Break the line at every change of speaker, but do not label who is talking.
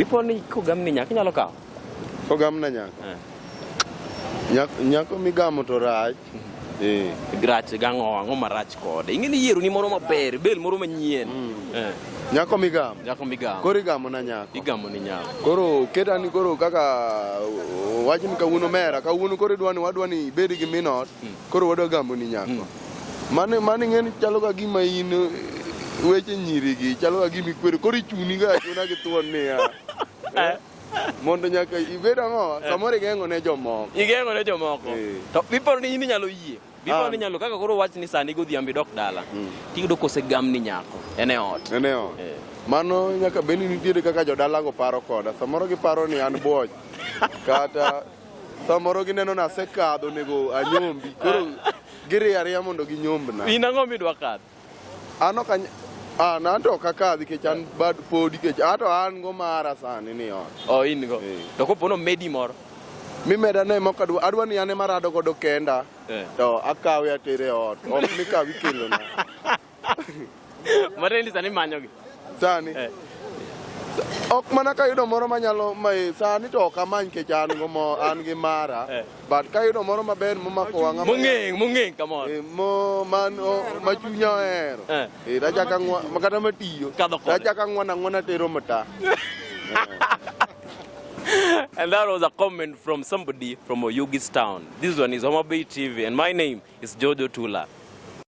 Before ni kogam ni nyaka nyalo kawo.
Kogam na nyaka. Nyako migamo to rach.
Grach ang'o marach kode. Ing'eni yiero ni moro maber, bel moro manyien.
Nyako migamo.
Nyako migamo.
Koro igamo na nyako.
Igamo ni nyako.
Koro ketani koro kaka wachni kawuono mera, kawuono koro wadwani ibed gi minot, koro wadwa gamo ni nyako. Mane ng'eni chalo ka gima in weche nyirigi, chalo ka gima ikwero, koro ichuni ga achuna gi thuon niya. Mondo nyaka ibed ang'o, samoro igeng'o ne jomoko.
Igeng'o ne jomoko. To bipor ni in inyalo yie. Bipor ni nyalo kaka koro wach ni sani godhiambo idok dala. Tiyudo kosegam ni nyako. Ene ot.
Ene ot. Mano nyaka beni nitiere kaka jodalago paro koda. Samoro giparo ni an boch. Kata samoro gineno na asekadho nego anyombi. Koro giriya mondo ginyombna.
In ang'o midwa kadho?
An to kakadhi kech an bad podi kech ato an go mara sani ni ot.
Oh, in go. To kopono medi moro.
Mimeda ne moko adwa ni ane marado godo kenda. To akawe atere ot. Ok ni kawi kelo na.
Marendi sani manyogi.
Sani. Ok mana kayudo moro manyalo sani to ok amany kech an gi mara. But kayudo moro maber momako wang'a.
Mung'eng kamoro.
Ma chunya ohero. Rachaka makata matiyo. Rachaka ng'wana tero mata.
And that was a comment from somebody from Oyugis town. This one is Homa Bay TV and my name is Jojo Tula.